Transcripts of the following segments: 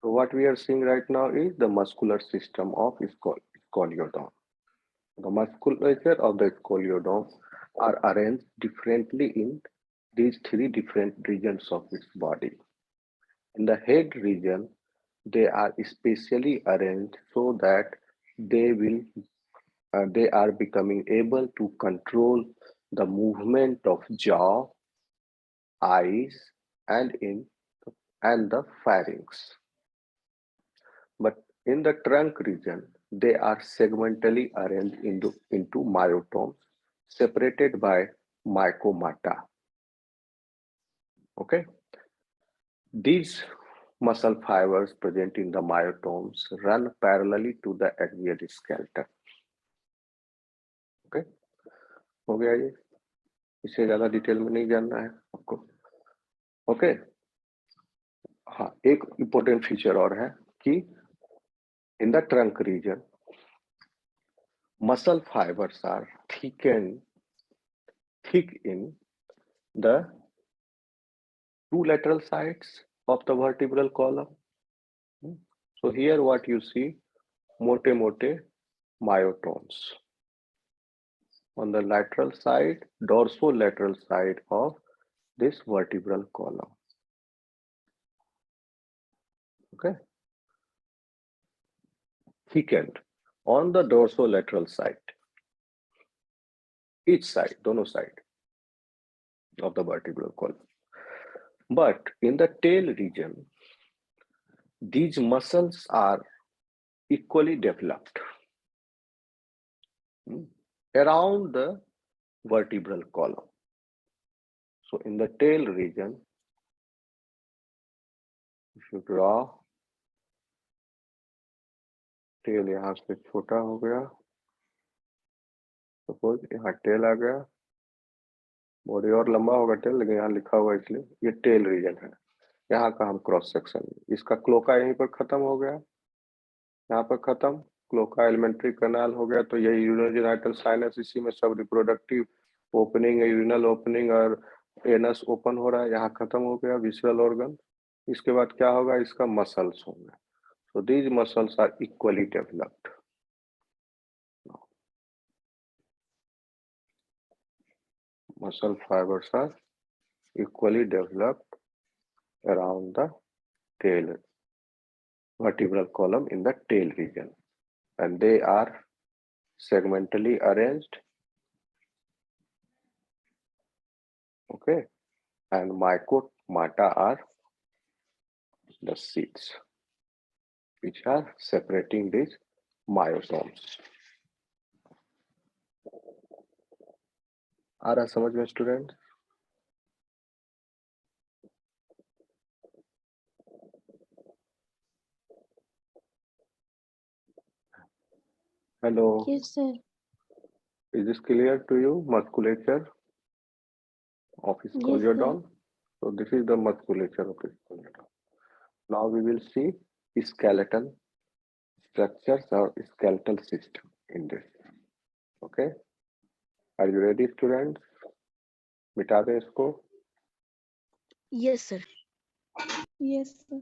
So what we are seeing right now is the muscular system of scoliodon. The musculature of the scoliodon are arranged differently in these three different regions of its body. In the head region, they are specially arranged so that they will they are becoming able to control the movement of jaw, eyes, and in and the pharynx. But in the trunk region, they are segmentally arranged into myotomes separated by mycomata. Okay, these muscle fibers present in the myotomes run parallelly to the axial skeleton. Okay, हो गया ये, इससे ज्यादा detail में नहीं जानना है आपको. ओके, हाँ, एक इम्पोर्टेंट फीचर और है कि in the trunk reason muscle fibers are thick in the two lateral sides of the vertebral column. So here what you see, mote myotomes on the lateral side, dorsolateral side of this vertebral column. Okay, thickened on the dorsolateral side, each side, dono side of the vertebral column. But in the tail region, these muscles are equally developed around the vertebral column. So in the tail region, if you draw, tail यहाँ से छोटा हो गया, suppose यहाँ tell आ गया, body और लंबा होगा टेल, लेकिन यहाँ लिखा हुआ इसलिए ये टेल रीजन है. यहाँ का हम क्रॉस सेक्शन, इसका क्लोका यहीं पर खत्म हो गया, यहाँ पर खत्म, क्लोका एलिमेंट्री कैनाल हो गया, तो यही यूरोजेनाइटल साइनस, इसी में सब रिप्रोडक्टिव ओपनिंग, यूरिनल ओपनिंग और एनस ओपन हो रहा है, यहाँ खत्म हो गया विजुअल ऑर्गन. इसके बाद क्या होगा, इसका मसल्स होंगे. So these muscles are equally developed. Muscle fibers are equally developed around the tail, vertebral column in the tail region, and they are segmentally arranged. Okay, and mycomata are the seeds which are separating these myosomes. आ रहा समझ में student? Hello. Yes, sir. Is this clear to you? Musculature of Yes, sir. scoliodon. So this is the musculature of scoliodon. Now we will see skeletal structures or skeletal system in this. Okay, are you ready, students? मिटा दें इसको. Yes, sir. Yes, sir.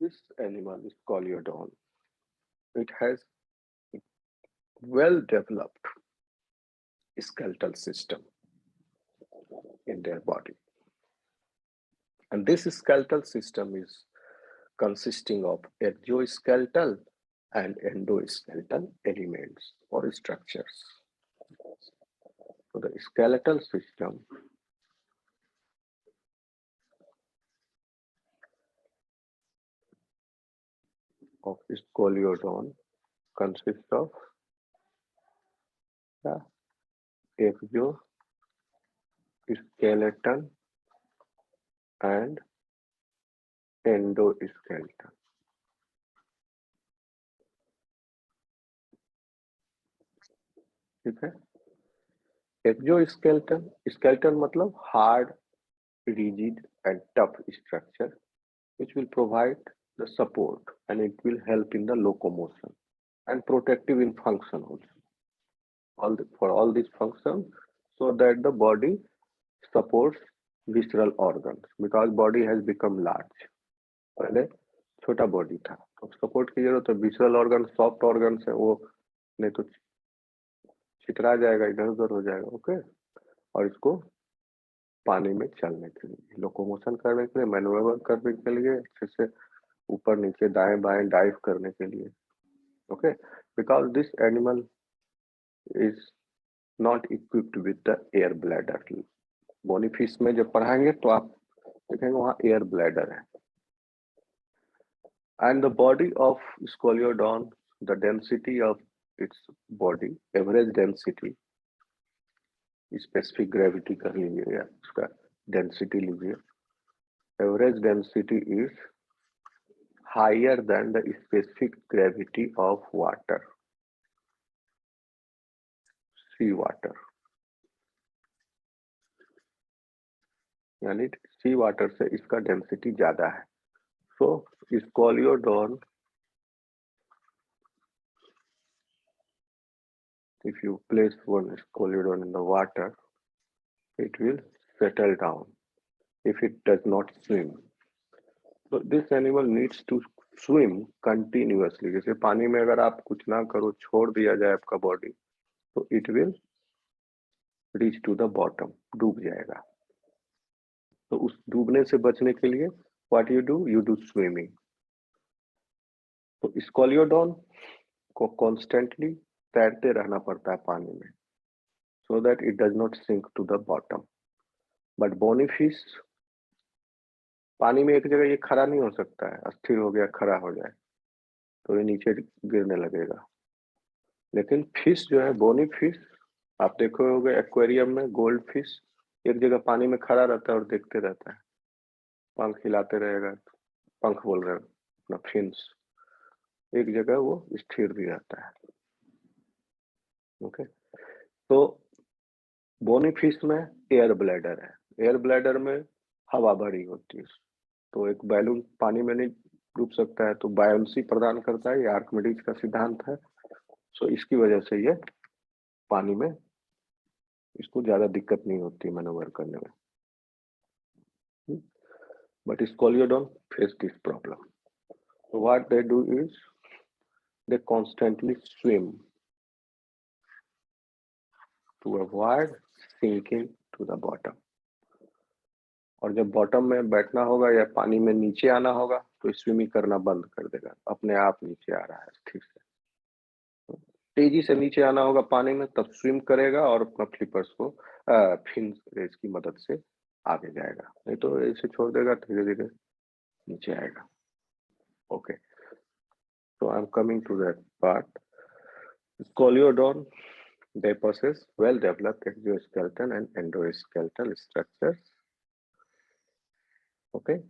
This animal is Scoliodon. It has well developed skeletal system in their body, and this skeletal system is consisting of exoskeletal and endoskeletal elements or structures. So the skeletal system of Scoliodon consists of exoskeleton and endoskeleton. ठीक है, exoskeleton, skeleton मतलब hard, rigid and tough structure which will provide the support and it will help in the locomotion and protective in function also. For all these functions, so that the body supports visceral organs because body has become large. पहले छोटा body था, तो support की जरूरत है। Visual organ soft organ है, वो नहीं तो छितरा जाएगा, इधर उधर हो जाएगा। ओके, और इसको पानी में चलने के लिए, लोकोमोशन करने के लिए, मैन्युवर करने के लिए, अच्छे से ऊपर नीचे दाएं बाएं डाइव करने के लिए। Okay, because this animal is not equipped with the air bladder. Bony fish में जब पढ़ाएंगे तो आप देखेंगे वहां एयर ब्लैडर है। And the body of Scoliodon, the density of its body, average density, specific gravity कर लीजिए या उसका density लीजिए, average density is higher than the specific gravity of water, sea water, यानी sea water से इसका density ज्यादा है। So Scoliodon, if you place one Scoliodon in the water, it will settle down if it does not swim. So this animal needs to swim continuously. जैसे पानी में अगर आप कुछ ना करो, छोड़ दिया जाए आपका बॉडी, तो it will reach to the bottom, डूब जाएगा। तो उस डूबने से बचने के लिए what you do? You do swimming. तो स्कोलियोडॉन को constantly तैरते रहना पड़ता है पानी में, so that it does not sink to the bottom. But bony fish पानी में एक जगह ये खड़ा नहीं हो सकता है, अस्थिर हो गया खड़ा हो जाए तो ये नीचे गिरने लगेगा। लेकिन फिश जो है, बोनी फिश, आप देखो होगे एक्वेरियम में गोल्ड फिश एक जगह पानी में खड़ा रहता है और देखते रहता है, पंख हिलाते रहेगा, पंख बोल रहे हैं अपना, फिन्स, एक जगह वो स्थिर भी रहता है। ओके, तो बोनी फिश में एयर ब्लैडर है, एयर ब्लैडर में हवा भरी होती है, तो एक बैलून पानी में नहीं डूब सकता है, तो बायोन्सी प्रदान करता है, ये आर्किमिडीज का सिद्धांत है। सो इसकी वजह से ये पानी में इसको ज्यादा दिक्कत नहीं होती मैनोवर करने में। But scoliodon face this problem, what they do is they constantly swim to avoid sinking to the bottom. और जब बॉटम में बैठना होगा या पानी में नीचे आना होगा तो स्विमिंग करना बंद कर देगा, अपने आप नीचे आ रहा है स्थिर से। तेजी से नीचे आना होगा पानी में तब स्विम करेगा और अपना फ्लिपर्स को फिन रेस की मदद से आगे जाएगा, नहीं तो ऐसे छोड़ देगा धीरे धीरे नीचे आएगा। Okay, so I'm coming to that part. Scoliodon, they possess well-developed exoskeleton and endoskeletal structures. Okay,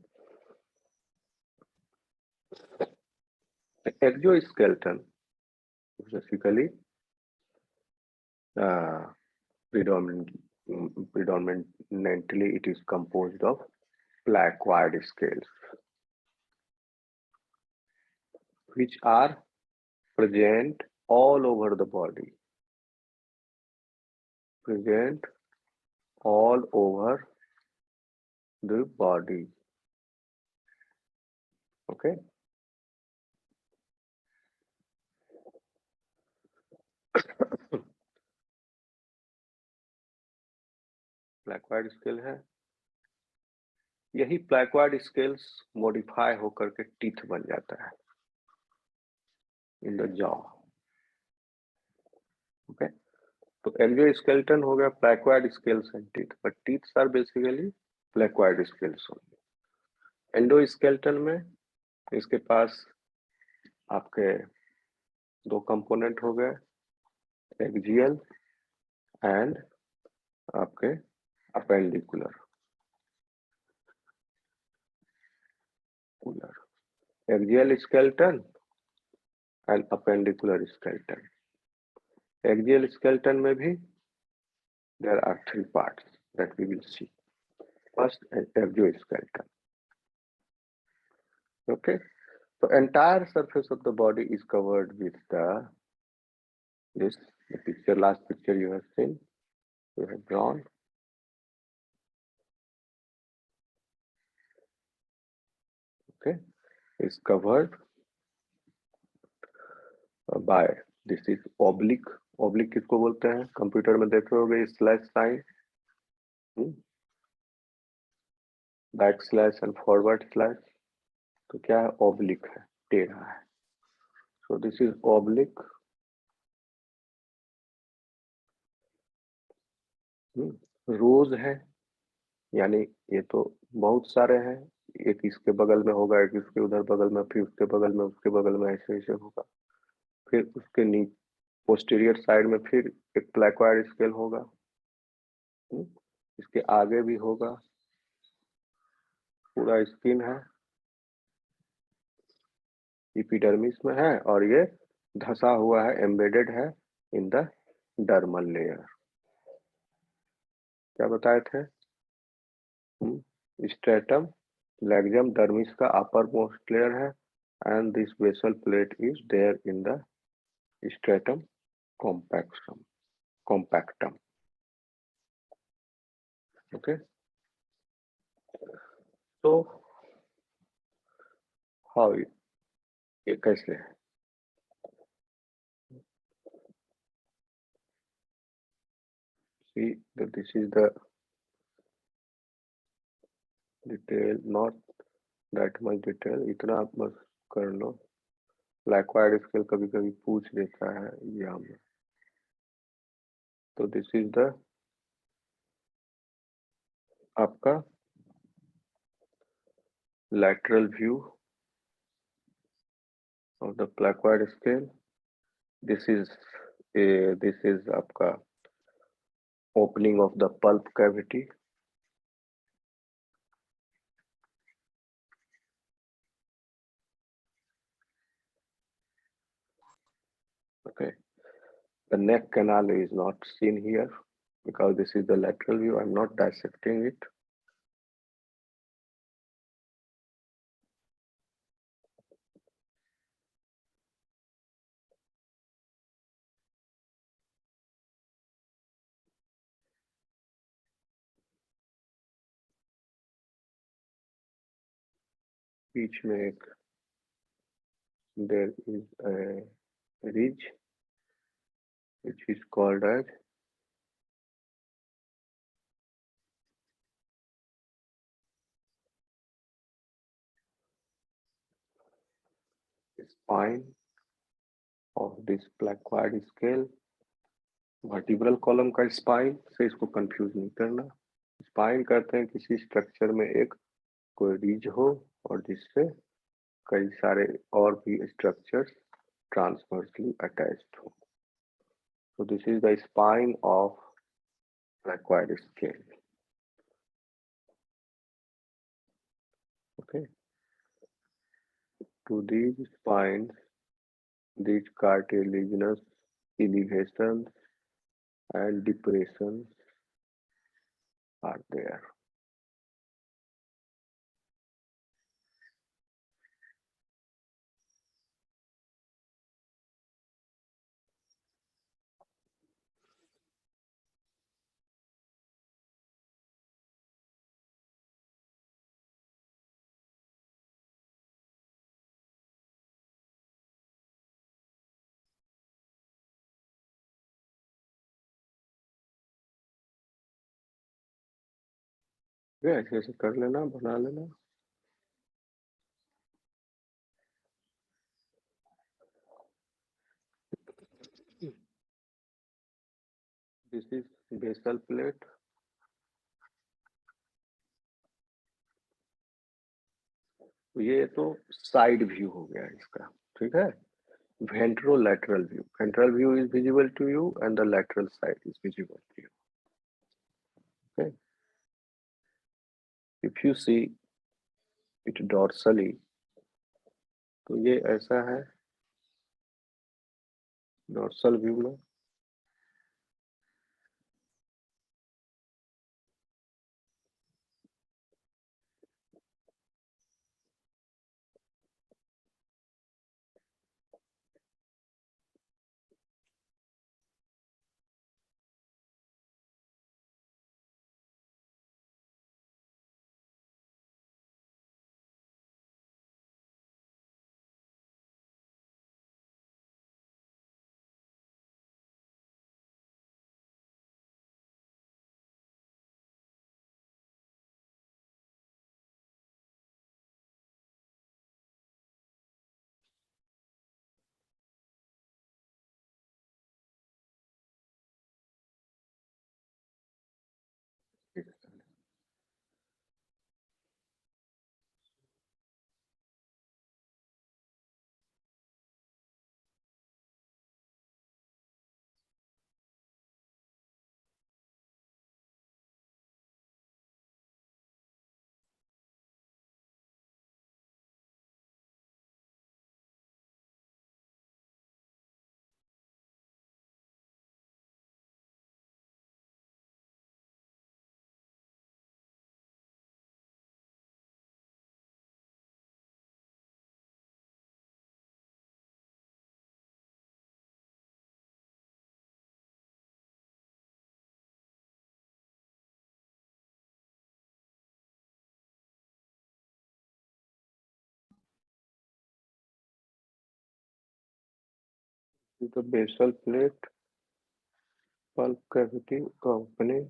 the exoskeleton basically predominantly it is composed of placoid scales, which are present all over the body, present all over the body. Okay, placoid scale है, यही प्लैक्वाइड scales modify होकर के teeth बन जाता है in the jaw. Okay, तो exoskeleton हो गया placoid scales and teeth, but teeths are basically placoid scales only. Endoskeleton में इसके पास आपके दो कंपोनेंट हो गए, एक्सियल एंड आपके appendicular axial skeleton and appendicular skeleton. Axial skeleton में भी there are three parts that we will see. First, exoskeleton. Okay, so entire surface of the body is covered with the picture, last picture you have seen, you have drawn. Okay, is covered by this is oblique. Oblique किसको बोलते हैं? Computer में देखे होगे slash sign, back slash and forward slash. तो क्या है? Oblique है, टेढ़ा है। So this is oblique. रोज है, यानी ये तो बहुत सारे हैं, एक इसके बगल में होगा, एक इसके उधर बगल में, फिर उसके बगल में, उसके बगल में, ऐसे ऐसे होगा। फिर उसके नीचे पोस्टीरियर साइड में फिर एक प्लैक्वायड स्केल होगा, इसके आगे भी होगा, पूरा स्किन है, एपिडर्मिस में है, और ये धसा हुआ है, एम्बेडेड है इन द डर्मल लेयर। क्या बताए थे? स्ट्रेटम लेग्जम डर्मिस का अपर मोस्ट लेयर है, and this basal plate is there in the stratum compactum. Okay, so how ये कैसे है? See that this is the detail, not that much detail, इतना आप बस कर लो। ब्लैकवाइड स्केल कभी कभी पूछ देता है यहाँ में। तो दिस इज द आपका lateral view of the placoid scale. This is आपका opening of the pulp cavity. Okay, the neck canal is not seen here because this is the lateral view. I'm not dissecting it. बीच में एक there is a ridge which is called as spine of this placoid scale. Vertebral column का spine से इसको confuse नहीं करना। Spine कहते हैं किसी स्ट्रक्चर में एक कोई रीज हो और जिससे कई सारे और भी स्ट्रक्चर्स ट्रांसवर्सली अटैच्ड हो। So this is the spine of placoid scale. Okay. To these spines, these cartilaginous elevations and depressions are there. ऐसे ऐसे कर लेना, बना लेना। This is basal plate. ये तो साइड व्यू हो गया इसका, ठीक है। Ventrolateral view. Ventral view is visible to you and the lateral side is visible to you. Okay. If you see it dorsally, तो ये ऐसा है डॉर्सल व्यू में. The basal plate pulp cavity opening.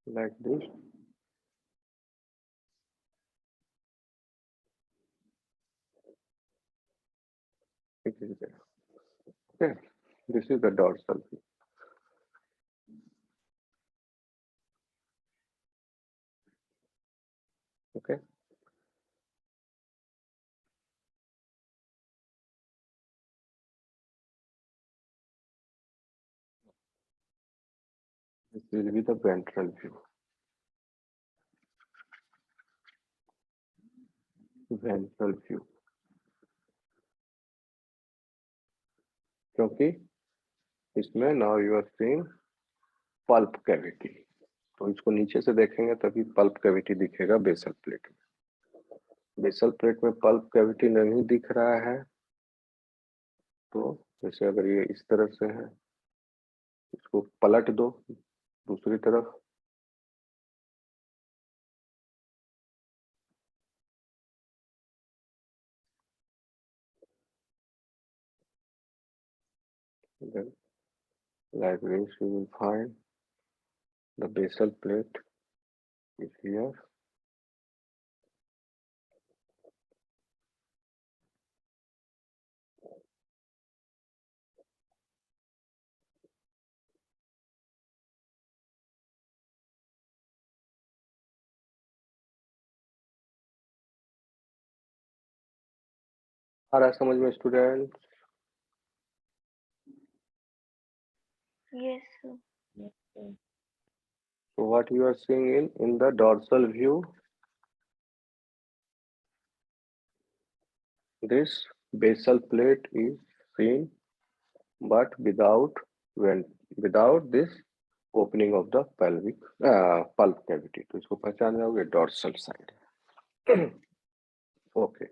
Like this. It is there. Okay. This is the dorsal view. Okay. This will be the ventral view. Ventral view. क्योंकि इसमें now you are seeing pulp cavity, तो इसको नीचे से देखेंगे तभी pulp cavity दिखेगा basal plate में. बेसल प्लेट में पल्प कैविटी नहीं दिख रहा है, तो जैसे अगर ये इस तरफ से है, इसको पलट दो दूसरी तरफ, then like this you will find the basal plate is here. आ रहा है समझ में student? Yes, sir. So what you are seeing in the dorsal view, this basal plate is seen, but without this opening of the pelvic pulp cavity. तो इसको पहचान जाओगे dorsal side. Okay.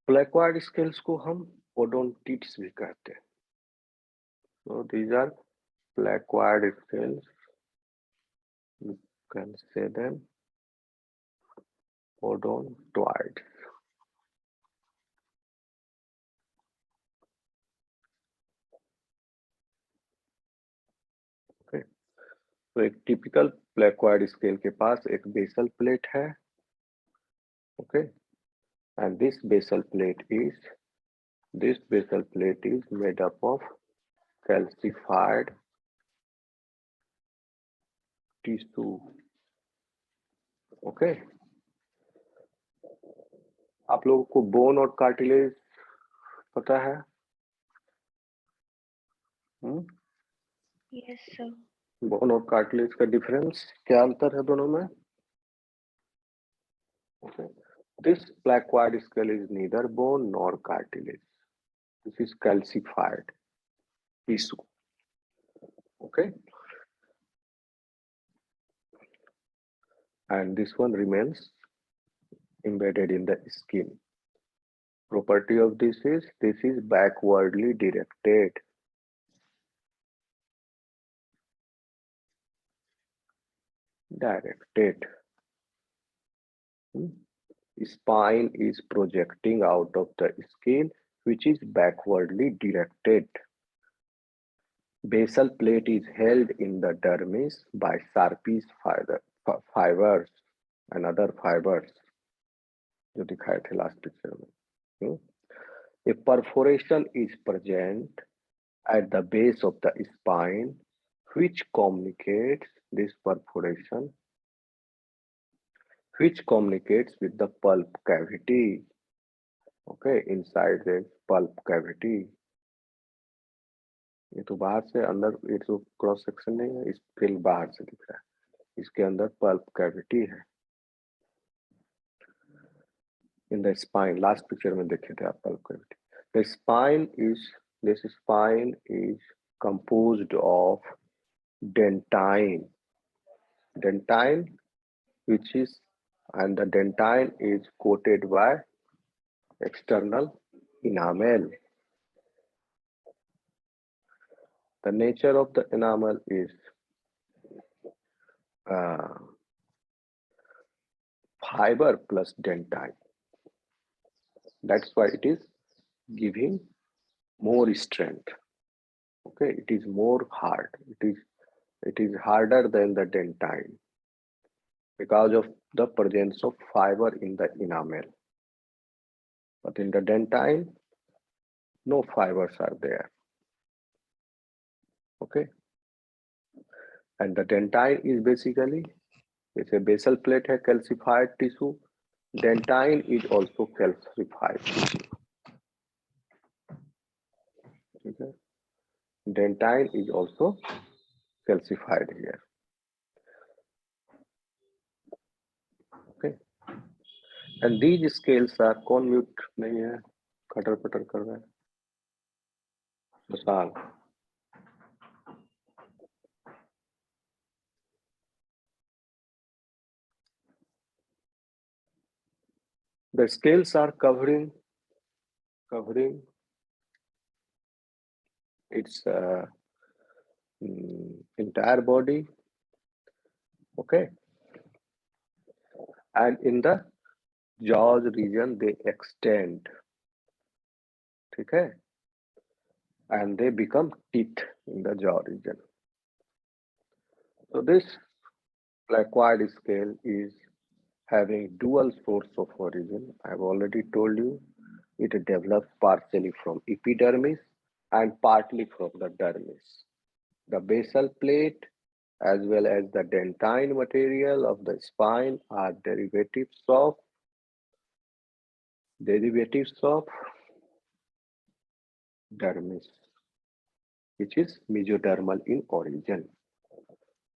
Placoid scales को हम odontids भी कहते हैं. So these are placoid scales. You can say them odontoids. Okay. तो एक टिपिकल प्लेक्वाइड स्केल के पास एक बेसल प्लेट है. Okay. and this basal plate is made up of calcified tissue. Okay, आप लोगों को बोन और कार्टिलेज पता है? Yes, sir. बोन और कार्टिलेज का डिफरेंस, क्या अंतर है दोनों में? Okay. This placoid skull is neither bone nor cartilage. This is calcified tissue. Okay. And this one remains embedded in the skin. Property of this is backwardly directed. Spine is projecting out of the skin, which is backwardly directed. Basal plate is held in the dermis by Sharpie's fibers and other fibers, जो दिखाए थे last picture में. A perforation is present at the base of the spine, which communicates with the pulp cavity. Okay, inside the pulp cavity. ये तो बाहर से अंदर, ये तो क्रॉस सेक्शन नहीं है, इस फिल बाहर से दिख रहा है, इसके अंदर पल्प कैविटी है. In the spine, last picture में देखे थे आप pulp cavity. The spine is composed of dentine, and the dentine is coated by external enamel. The nature of the enamel is fiber plus dentine. That's why it is giving more strength. Okay, it is more hard. It is harder than the dentine because of the presence of fiber in the enamel. But in the dentine, no fibers are there. Okay, and the dentine is basically, it's a basal plate है, calcified tissue. Dentine is also calcified tissue. Okay. Dentine is also calcified here. Okay, and these scales are, कौन mute नहीं है, cutter पटर कर रहा है, विशाल. The scales are covering its entire body. Okay, and in the jaws region they extend. ठीक है, and they become teeth in the jaw region. So this placoid scale is having dual source of origin. I've already told you, it develops partially from epidermis and partly from the dermis. The basal plate as well as the dentine material of the spine are derivatives of dermis, which is mesodermal in origin.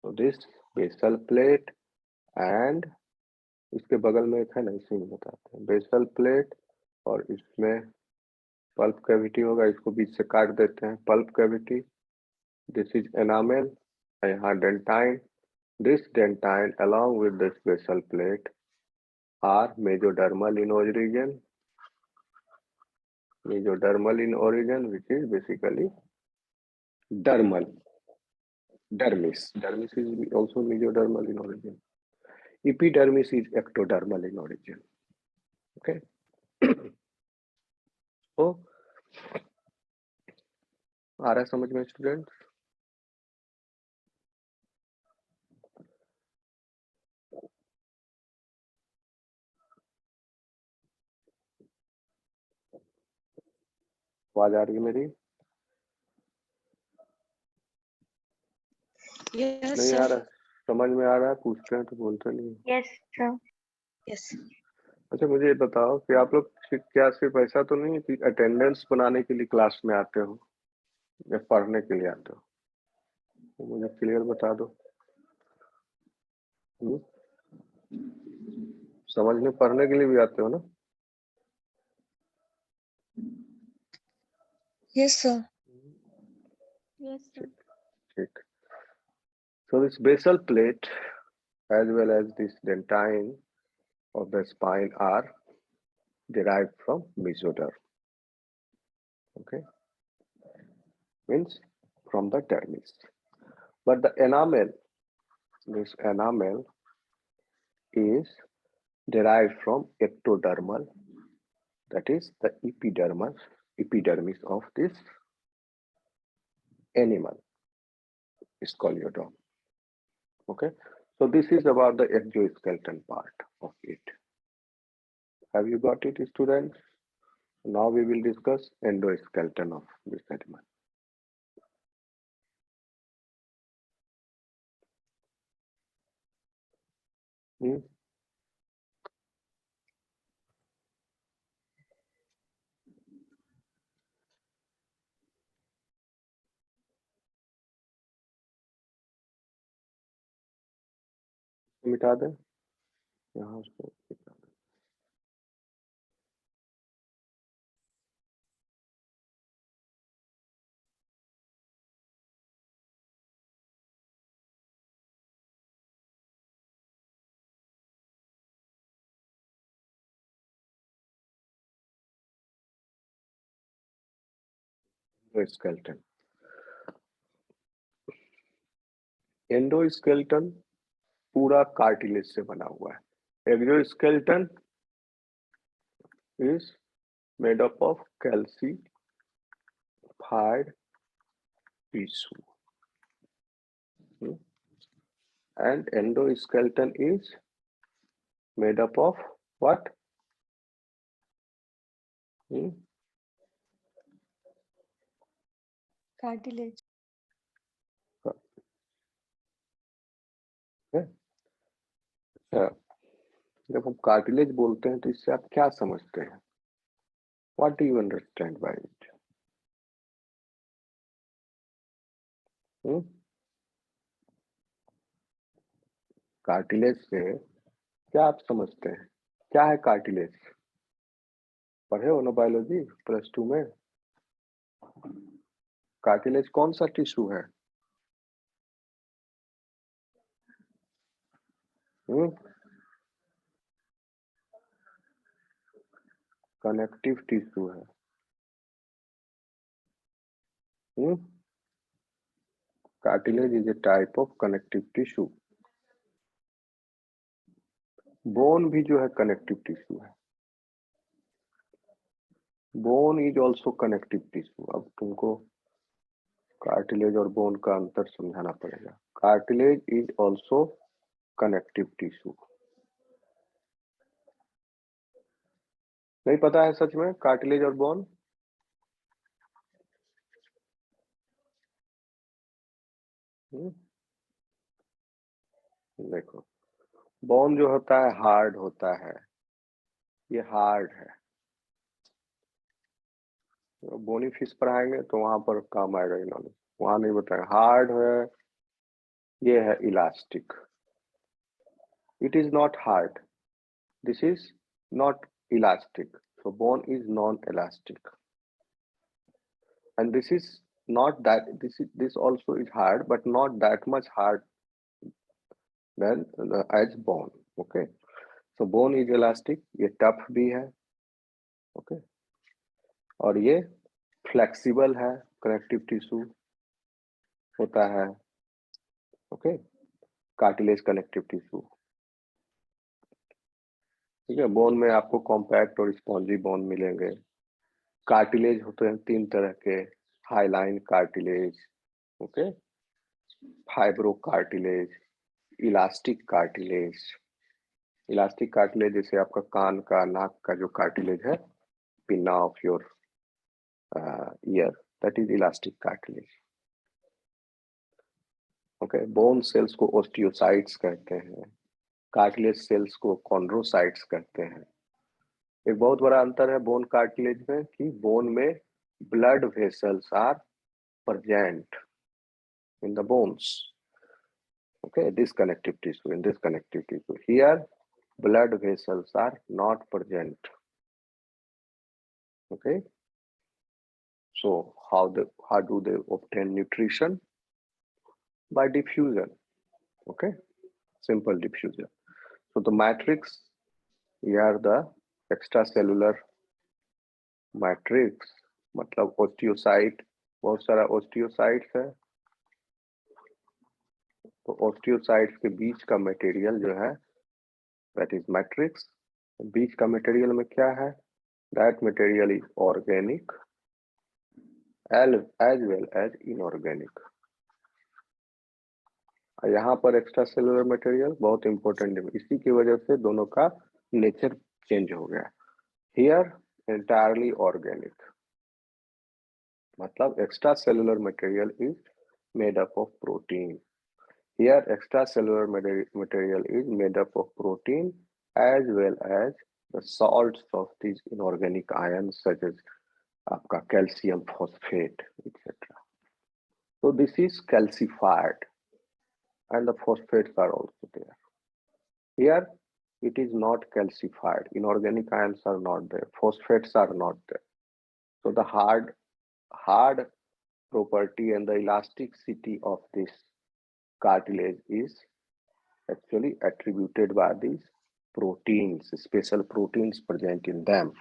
So this basal plate and इसके बगल में एक है ना, इसी में बताते हैं, बेसल प्लेट, और इसमें पल्प कैविटी होगा, इसको बीच से काट देते हैं, pulp cavity. This is enamel, यहाँ dentine. This dentine along with this basal plate are mesodermal in origin, which is basically dermal. Dermis is also mesodermal in origin. Epidermis is ectodermal in origin. Okay. तो आ रहा है समझ में student? आवाज आ रही है मेरी? Yes, नहीं आ sir. रहा? समझ में आ रहा है? पूछते हैं तो बोलते नहीं। Yes, sir. Yes. अच्छा, मुझे ये बताओ कि आप लोग क्या सिर्फ ऐसा तो नहीं है कि अटेंडेंस बनाने के लिए क्लास में आते हो या पढ़ने के लिए आते हो? तो मुझे क्लियर बता दो। हम्म? समझने पढ़ने के लिए भी आते हो ना? Yes, sir. Yes, sir. ठीक। So this basal plate as well as this dentine of the spine are derived from mesoderm. Okay, means from the dermis. But the enamel, this enamel is derived from ectodermal, that is the epidermis of this animal, scoliodon. Okay, so this is about the exoskeleton part of it. Have you got it, students? Now we will discuss endoskeleton of this animal. Hmm? मिटा दें यहाँ उसको मिटा दें। Endoskeleton, endoskeleton पूरा cartilage से बना हुआ है। Exoskeleton is made up of calcified tissue. And endoskeleton is made up of what? Cartilage. जब हम कार्टिलेज बोलते हैं तो इससे आप क्या समझते हैं? What do you understand by it? Cartilage से क्या आप समझते हैं? क्या है कार्टिलेज? पढ़े हो ना बायोलॉजी +2 में? कार्टिलेज कौन सा टिश्यू है? कनेक्टिव टिश्यू है। Cartilage is a type of connective tissue. Bone भी जो है connective tissue है। Bone is also connective tissue. अब तुमको cartilage और bone का अंतर समझाना पड़ेगा। Cartilage is also connective tissue. नहीं पता है सच में cartilage और bone? देखो, bone जो होता है hard होता है, ये hard है। बोनी फिश पढ़ाएंगे तो वहां पर काम आएगा ये नॉलेज, वहां नहीं बताएंगे। हार्ड है, ये है elastic. It is not hard, this is not elastic, so bone is non-elastic, and this is not that this also is hard but not that much hard than as bone. Okay, so bone is elastic, ये tough भी है। okay, और ये flexible है, connective tissue होता है। Okay, cartilage connective tissue. ठीक है, बोन में आपको कॉम्पैक्ट और स्पॉन्जी बोन मिलेंगे। कार्टिलेज होते हैं 3 तरह के, highline cartilage, okay, fibro cartilage, elastic cartilage. Elastic cartilage जैसे आपका कान का, नाक का जो कार्टिलेज है, pinna of your ear, that is elastic cartilage. Okay, bone cells को osteocytes कहते हैं, कार्टिलेज सेल्स को कॉन्ड्रोसाइट्स कहते हैं। एक बहुत बड़ा अंतर है बोन कार्टिलेज में कि बोन में blood vessels are present in the bones. Okay, this connective tissue, in this connective tissue, here blood vessels are not present. Okay, so how do they obtain nutrition? By diffusion. Okay, simple diffusion. So the matrix, here the extracellular matrix, मतलब osteocyte, बहुत सारा osteocytes है, तो osteocytes के बीच का material जो है that is matrix, बीच का मटेरियल में क्या है, that material is organic as well as inorganic। यहाँ पर एक्स्ट्रा सेलुलर मटेरियल बहुत इंपॉर्टेंट है, इसी की वजह से दोनों का नेचर चेंज हो गया। हियर एंटायरली ऑर्गेनिक, मतलब extra cellular material is made up of protein. Here extra cellular material is made up of protein as well as the salts of this inorganic ion such as आपका calcium phosphate etcetera. So this is calcified and the phosphates are also there. Here it is not calcified, inorganic ions are not there, phosphates are not there. So the hard property and the elasticity of this cartilage is actually attributed by these proteins, special proteins present in them.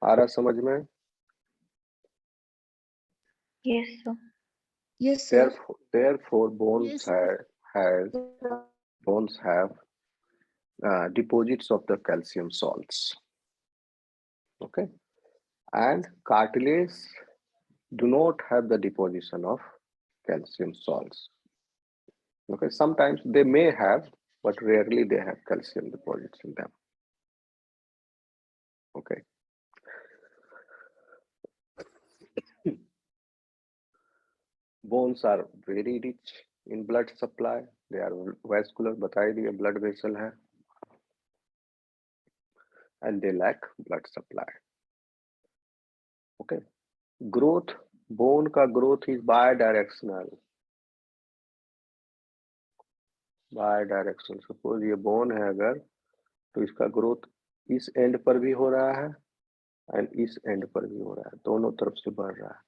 आ रहा समझ में? Yes, sir. Yes, sir. Therefore bones Yes. have deposits of the calcium salts. Okay, and cartilage do not have the deposition of calcium salts. Okay, sometimes they may have, but rarely they have calcium deposits in them. Okay. Bones are very rich in blood supply. They are vascular, बताई दिए blood vessel है, and they lack blood supply. Okay. Growth, bone का growth is bidirectional. Bidirectional. Suppose ये bone है अगर, तो इसका growth इस end पर भी हो रहा है एंड इस एंड पर भी हो रहा है, दोनों तरफ से बढ़ रहा है।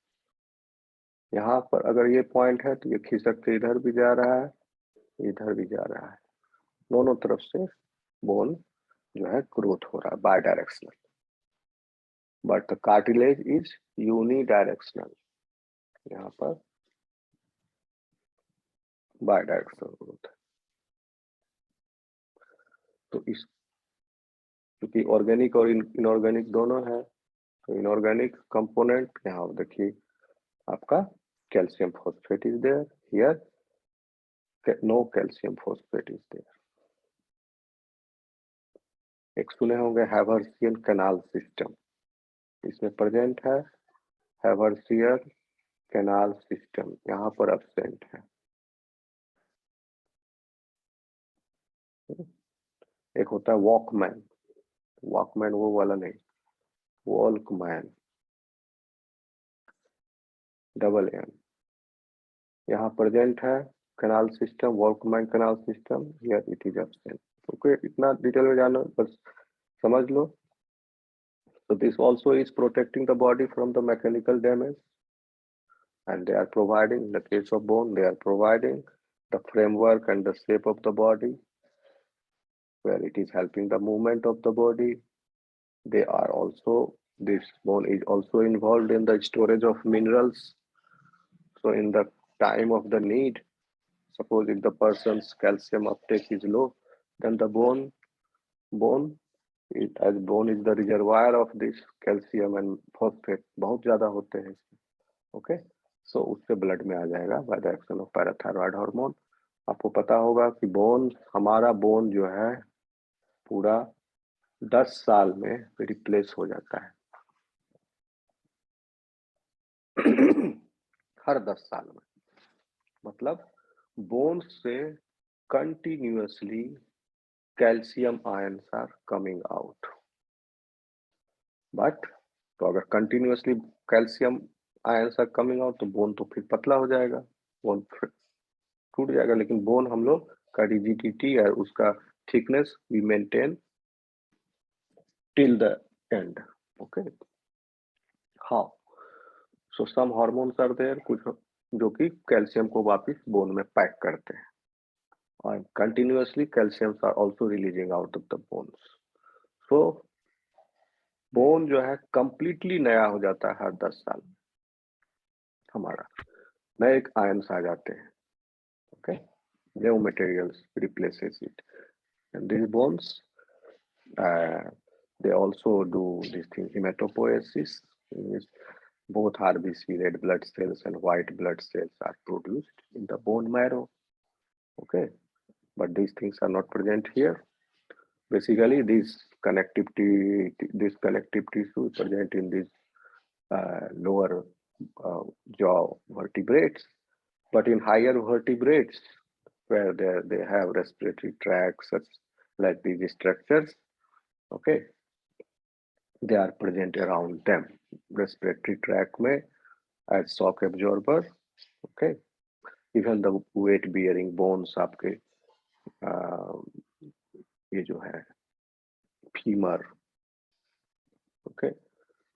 यहाँ पर अगर ये पॉइंट है तो ये खिसक के इधर भी जा रहा है, इधर भी जा रहा है, दोनों तरफ से बोन जो है ग्रोथ हो रहा है, bidirectional. But the cartilage is unidirectional, यहाँ पर बाय डायरेक्शनल ग्रोथ है। तो इस क्योंकि ऑर्गेनिक और इनऑर्गेनिक दोनों है, तो इनऑर्गेनिक कंपोनेंट यहाँ देखिए आपका calcium phosphate is there, here no calcium phosphate is there. एक सुने होंगे हैवर्सियन कैनाल सिस्टम, इसमें प्रेजेंट है हैवर्सियन कैनाल सिस्टम, यहाँ पर एब्सेंट है। एक होता है वॉकमैन, वॉकमैन वो वाला नहीं, वॉल्कमैन, डबल एम, यहाँ प्रेजेंट है canal system, Volkmann canal system, here it is absent. Okay, इतना डिटेल में जानो, बस समझ लो। So this also is protecting the body from the mechanical damage, and they are providing, in the case of bone, they are providing the framework and the shape of the body, where it is helping the movement of the body. They are also, this bone is also involved in the storage of minerals. So in the time of the need, suppose if the person's calcium uptake is low, then the bone as bone is the reservoir of this calcium and phosphate, बहुत ज्यादा होते हैं इसमें। Okay, सो उससे blood में आ जाएगा by the action of parathyroid hormone. आपको पता होगा कि बोन, हमारा बोन जो है पूरा 10 साल में रिप्लेस हो जाता है। हर 10 साल में, मतलब बोन से continuously calcium ions are coming out. But तो अगर continuously calcium ions are coming out तो बोन तो फिर पतला हो जाएगा, बोन टूट जाएगा, लेकिन बोन हम लोग का रिजिडिटी और उसका thickness we maintain till the end. Okay, हाँ, so some hormones are there, कुछ जो कि कैल्शियम को वापस बोन में पैक करते हैं, और continuously calciums are also releasing out of the bones. So bone जो है कंप्लीटली नया हो जाता है हर 10 साल में, हमारा नए आयंस आ जाते हैं। Okay, new materials replaces it, and these bones they also do this thing hematopoiesis, in which both RBC, red blood cells, and white blood cells are produced in the bone marrow. Okay, but these things are not present here. Basically, this connective tissue is present in this lower jaw vertebrates, but in higher vertebrates, where they have respiratory tracts, such like these structures, okay, they are present around them. Respiratory tract में as shock absorber, okay, even the weight bearing bones आपके ये जो है femur, okay,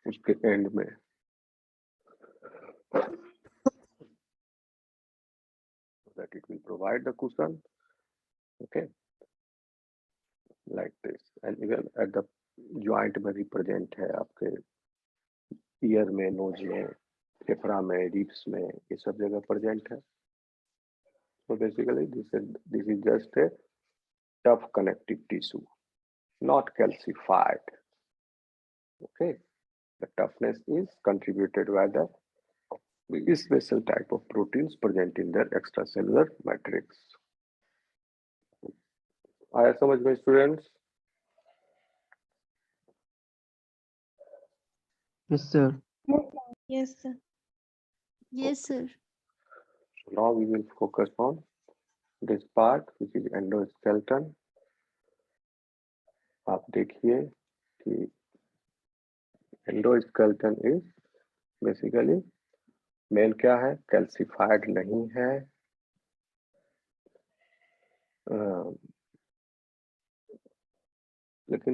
उसके and में that it will provide the cushion, okay, like this, and even at the joint में भी present है आपके ईयर में, नोज में, फेफड़ा में, रिब्स में, ये सब जगह present है। So basically this is just a tough connective tissue, not calcified. Okay, the toughness is contributed by the special type of proteins present in their extracellular matrix. आया समझ में students? Yes, sir. Yes, sir. Yes, sir. So now we will focus on this part which is endoskeleton. आप देखिए कि endoskeleton is basically main क्या है, calcified नहीं है, लेकिन